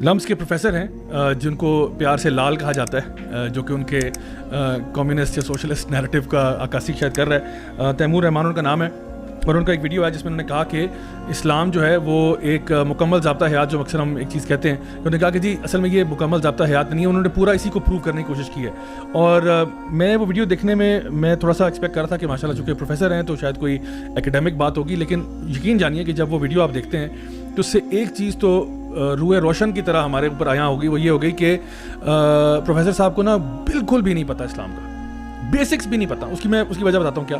لمس کے پروفیسر ہیں جن کو پیار سے لال کہا جاتا ہے، جو کہ ان کے کمیونسٹ یا سوشلسٹ نیریٹو کا عکاسی شاید کر رہا ہے. تیمور رحمان ان کا نام ہے، اور ان کا ایک ویڈیو ہے جس میں انہوں نے کہا کہ اسلام جو ہے وہ ایک مکمل ضابطہ حیات، جو اکثر ہم ایک چیز کہتے ہیں، انہوں نے کہا کہ جی اصل میں یہ مکمل ضابطہ حیات نہیں ہے. انہوں نے پورا اسی کو پروو کرنے کی کوشش کی ہے. اور میں وہ ویڈیو دیکھنے میں تھوڑا سا ایکسپیکٹ کر رہا تھا کہ ماشاءاللہ چونکہ پروفیسر ہیں تو شاید کوئی اکیڈمک بات ہوگی، لیکن یقین جانیے کہ جب وہ ویڈیو آپ دیکھتے ہیں تو اس سے ایک چیز تو روح روشن کی طرح ہمارے اوپر آیا ہوگی، وہ یہ ہو گئی کہ پروفیسر صاحب کو نا بالکل بھی نہیں پتہ اسلام کا، بیسکس بھی نہیں پتہ. اس کی وجہ بتاتا ہوں کیا.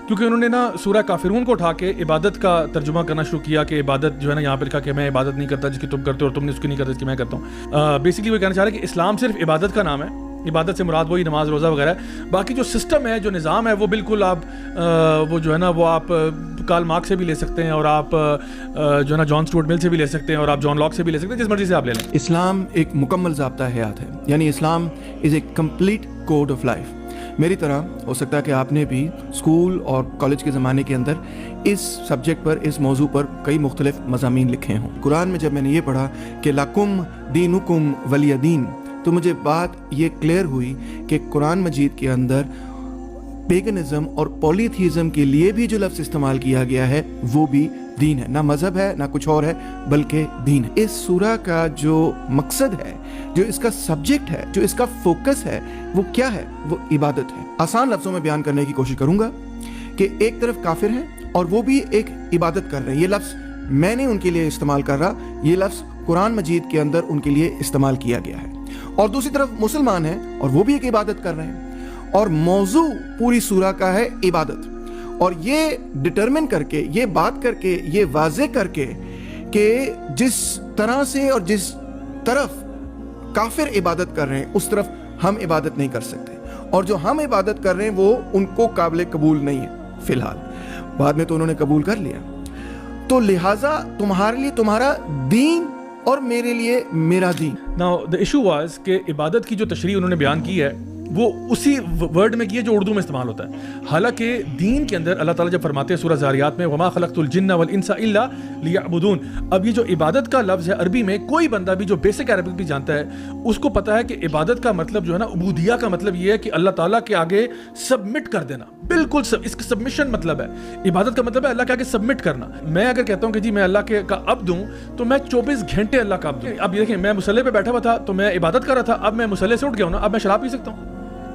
کیونکہ انہوں نے نا سورہ کافرون کو اٹھا کے عبادت کا ترجمہ کرنا شروع کیا کہ عبادت جو ہے نا یہاں پہ لکھا کہ میں عبادت نہیں کرتا جس کی تم کرتے ہو اور تم نے اس کی نہیں کرتا جس کی میں کرتا ہوں. بیسکلی وہ کہنا چاہ رہا ہے کہ اسلام صرف عبادت کا نام ہے، عبادت سے مراد وہی نماز روزہ وغیرہ ہے، باقی جو سسٹم ہے جو نظام ہے وہ بالکل آپ وہ جو ہے نا وہ آپ کارل مارکس سے بھی لے سکتے ہیں، اور آپ جو ہے نا جان اسٹوارٹ مل سے بھی لے سکتے ہیں، اور آپ جان لاک سے بھی لے سکتے ہیں، جس مرضی سے آپ لے لیں. اسلام ایک مکمل ضابطہ حیات ہے، یعنی Islam is a complete code of life. میری طرح ہو سکتا ہے کہ آپ نے بھی اسکول اور کالج کے زمانے کے اندر اس سبجیکٹ پر، اس موضوع پر کئی مختلف مضامین لکھے ہوں. قرآن میں جب میں نے یہ پڑھا کہ لکم دینکم ولی دین، تو مجھے بات یہ کلیئر ہوئی کہ قرآن مجید کے اندر پیگنزم اور پولیتھیزم کے لیے بھی جو لفظ استعمال کیا گیا ہے وہ بھی دین ہے، نہ مذہب ہے نہ کچھ اور ہے بلکہ دین ہے. اس سورہ کا جو مقصد ہے، جو اس کا سبجیکٹ ہے، جو اس کا فوکس ہے، وہ کیا ہے؟ وہ عبادت ہے. آسان لفظوں میں بیان کرنے کی کوشش کروں گا کہ ایک طرف کافر ہیں اور وہ بھی ایک عبادت کر رہے ہیں. یہ لفظ میں نے ان کے لیے استعمال کر رہا، یہ لفظ قرآن مجید کے اندر ان کے لیے استعمال کیا گیا ہے. اور دوسری طرف مسلمان ہیں اور وہ بھی ایک عبادت کر رہے ہیں، اور موضوع پوری سورہ کا ہے عبادت. اور یہ ڈٹرمن کر کے، یہ بات کر کے، یہ واضح کر کے کہ جس طرح سے اور جس طرف کافر عبادت کر رہے ہیں اس طرف ہم عبادت نہیں کر سکتے، اور جو ہم عبادت کر رہے ہیں وہ ان کو قابل قبول نہیں ہے فی الحال. بعد میں تو انہوں نے قبول کر لیا، تو لہٰذا تمہارے لیے تمہارا دین اور میرے لیے میرا دین. Now the issue was کہ عبادت کی جو تشریح انہوں نے بیان کی ہے وہ اسی ورڈ میں کی ہے جو اردو میں استعمال ہوتا ہے. حالانکہ دین کے اندر اللہ تعالیٰ جب فرماتے ہیں سورہ ذاریات میں وما خلقت الجن والانس الا لیعبدون، اب یہ جو عبادت کا لفظ ہے عربی میں کوئی بندہ بھی جو بیسک عربک بھی جانتا ہے اس کو پتہ ہے کہ عبادت کا مطلب جو ہے نا عبودیہ کا مطلب یہ ہے کہ اللہ تعالیٰ کے آگے سبمٹ کر دینا. بالکل اس کا سبمیشن مطلب ہے. عبادت کا مطلب ہے اللہ کے آگے سبمٹ کرنا. میں اگر کہتا ہوں کہ جی میں اللہ کا عبد ہوں تو میں 24 گھنٹے اللہ کا عبد ہوں. اب یہ دیکھیں میں مصلی پہ بیٹھا ہوا تھا تو میں عبادت کر رہا تھا، اب میں مصلی سے اٹھ گیا ہوں نا، اب میں شراب پی سکتا ہوں؟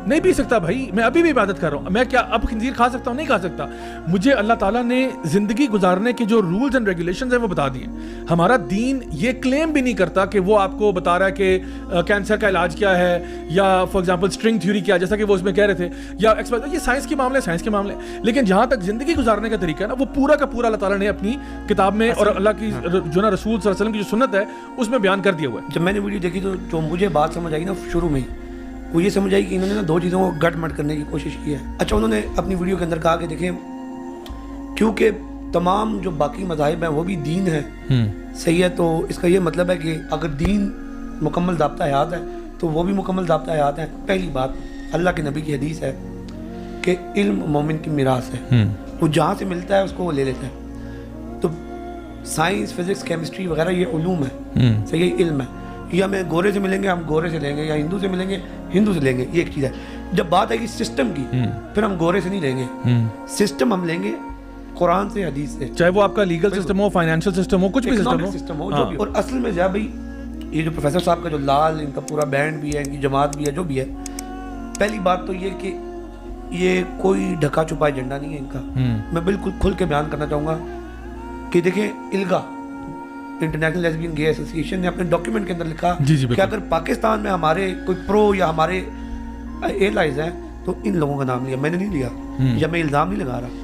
نہیں پی سکتا بھائی، میں ابھی بھی عبادت کر رہا ہوں. میں کیا اب خنزیر کھا سکتا ہوں؟ نہیں کھا سکتا. مجھے اللہ تعالیٰ نے زندگی گزارنے کے جو رولز اینڈ ریگولیشنز ہیں وہ بتا دیے. ہمارا دین یہ کلیم بھی نہیں کرتا کہ وہ آپ کو بتا رہا ہے کہ کینسر کا علاج کیا ہے، یا فار ایگزامپل اسٹرنگ تھیوری کیا ہے جیسا کہ وہ اس میں کہہ رہے تھے، یا یہ سائنس کے معاملے. لیکن جہاں تک زندگی گزارنے کا طریقہ ہے نا وہ پورا کا پورا اللہ تعالیٰ نے اپنی کتاب میں اور اللہ کی جو نا رسول صلی اللہ علیہ وسلم کی جو سنت ہے اس میں بیان کر دیا ہوا ہے. جب میں نے ویڈیو دیکھی تو جو مجھے بات سمجھ آئی نا شروع میں ہی وہ یہ سمجھ آئی کہ انہوں نے نا دو چیزوں کو گٹ مٹ کرنے کی کوشش کی ہے. اچھا انہوں نے اپنی ویڈیو کے اندر کہا کہ دیکھیں کیونکہ تمام جو باقی مذاہب ہیں وہ بھی دین ہے، صحیح ہے، تو اس کا یہ مطلب ہے کہ اگر دین مکمل ضابطہ حیات ہے تو وہ بھی مکمل ضابطہ حیات ہیں. پہلی بات اللہ کے نبی کی حدیث ہے کہ علم مومن کی میراث ہے، وہ جہاں سے ملتا ہے اس کو وہ لے لیتا ہے. تو سائنس، فزکس، کیمسٹری وغیرہ یہ علوم ہے، صحیح ہے، علم ہے. یا ہمیں گورے سے ملیں گے ہم گورے سے لیں گے، یا ہندو سے ملیں گے ہندو سے لیں گے، یہ ایک چیز ہے. جب بات ہے کہ سسٹم کی پھر ہم گورے سے نہیں لیں گے، سسٹم ہم لیں گے قرآن سے، حدیث سے، چاہے وہ آپ کا لیگل سسٹم ہو، فائنینشیل سسٹم ہو، کچھ بھی سسٹم ہو جو بھی. اور اصل میں جا بھائی یہ جو پروفیسر صاحب کا جو لال ان کا پورا بینڈ بھی ہے، ان کی جماعت بھی ہے، جو بھی ہے، پہلی بات تو یہ کہ یہ کوئی ڈھکا چھپا ایجنڈا نہیں ہے ان کا. میں بالکل کھل کے بیان کرنا چاہوں گا کہ دیکھیں الگا انٹرنیشنل لیسبین گے ایسوسی ایشن نے اپنے ڈاکیومنٹ کے اندر لکھا کہ اگر پاکستان میں ہمارے کوئی پرو یا ہمارے ایئرلائنز ہیں تو ان لوگوں کا نام لیا. میں نے نہیں لیا یا میں الزام نہیں لگا رہا.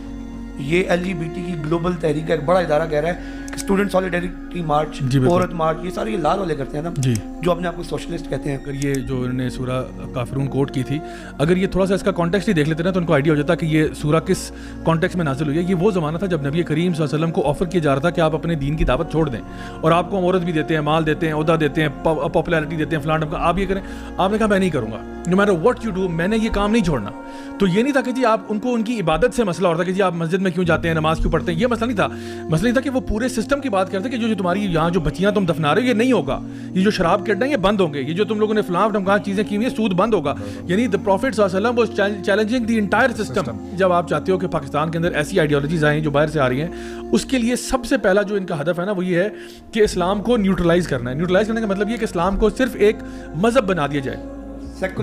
یہ LGBT کی گلوبل تحریک کا ایک بڑا ادارہ کہہ رہا ہے کہ اسٹوڈنٹ سالیڈیرٹی مارچ، عورت مارچ، یہ سارے یہ لال والے کرتے ہیں نا جو اپنے آپ کو سوشلسٹ کہتے ہیں. اگر یہ جو انہوں نے سورہ کافرون کوٹ کی تھی، اگر یہ تھوڑا سا اس کا کانٹیکسٹ ہی دیکھ لیتے نا تو ان کو آئیڈیا ہو جاتا کہ یہ سورہ کس کانٹیکسٹ میں نازل ہوئی ہے. یہ وہ زمانہ تھا جب نبی کریم صلی اللہ علیہ وسلم کو آفر کیا جا رہا تھا کہ آپ اپنے دین کی دعوت چھوڑ دیں، اور آپ کو ہم عورت بھی دیتے ہیں، مال دیتے ہیں، عہدہ دیتے ہیں، پاپولیرٹی دیتے ہیں، فلان کا آپ یہ کریں. آپ نے کہا میں نہیں کروں گا، no matter what you do, میں نے یہ کام نہیں چھوڑنا. تو یہ نہیں تھا کہ جی آپ ان کو ان کی عبادت سے مسئلہ ہوتا کہ جی آپ مسجد میں کیوں جاتے ہیں، نماز کیوں پڑھتے ہیں، یہ مسئلہ نہیں تھا. مسئلہ یہ تھا کہ وہ پورے سسٹم سسٹم کی بات کرتے ہیں کہ جو تمہاری یہاں جو بچیاں تم دفنا رہے ہو یہ نہیں ہوگا, یہ جو شراب کے اڈے ہیں یہ بند ہوں گے, یہ جو تم لوگوں نے فلاں ڈمکان چیزیں کی ہوئی ہیں سود بند ہوگا. یعنی the Prophet صلی اللہ علیہ وسلم was challenging the entire system. جب آپ چاہتے ہو کہ پاکستان کے اندر ایسی آئیڈیالوجیز آئیں جو باہر سے آ رہی ہیں, اس کے لیے سب سے پہلا جو ان کا ہدف ہے نا وہ یہ ہے کہ اسلام کو نیوٹرلائز کرنا ہے. نیوٹرلائز کرنے کا مطلب یہ کہ اسلام کو صرف ایک مذہب بنا دیا جائے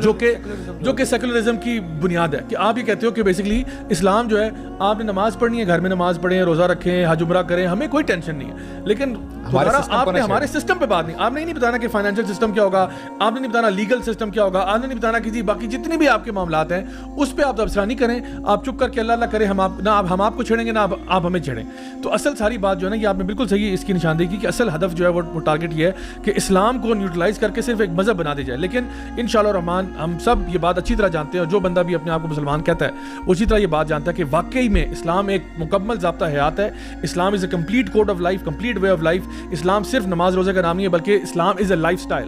جو کہ سیکولرزم کی بنیاد ہے, کہ آپ یہ کہتے ہو کہ بیسکلی اسلام جو ہے آپ نے نماز پڑھنی ہے, گھر میں نماز پڑھیں, روزہ رکھیں, حج عمرہ کریں, ہمیں کوئی ٹینشن نہیں ہے. لیکن آپ نے ہمارے سسٹم پہ بات نہیں, آپ نے نہیں بتانا کہ فائنینشیل سسٹم کیا ہوگا, آپ نے نہیں بتانا لیگل سسٹم کیا ہوگا, آپ نے نہیں بتانا کہ باقی جتنے بھی آپ کے معاملات ہیں اس پہ آپ تبصرہ نہیں کریں, آپ چپ کر کے اللہ اللہ کریں, ہم آپ کو چھیڑیں گے نہ آپ ہمیں چھیڑیں. تو اصل ساری بات جو ہے نا یہ آپ نے بالکل صحیح اس کی نشاندہی کی کہ اصل ہدف جو ہے وہ ٹارگٹ یہ ہے کہ اسلام کو نیوٹرلائز کر کے صرف ایک مذہب بنا دیا جائے. لیکن انشاءاللہ الرحمن ہم سب یہ بات اچھی طرح جانتے ہیں, اور جو بندہ بھی اپنے آپ کو مسلمان کہتا ہے اسی طرح یہ بات جانتا ہے کہ واقعی میں اسلام ایک مکمل ضابطہ حیات ہے. Islam is a complete code of life, complete way of life. اسلام صرف نماز روزے کا نام نہیں ہے بلکہ اسلام از اے لائف اسٹائل.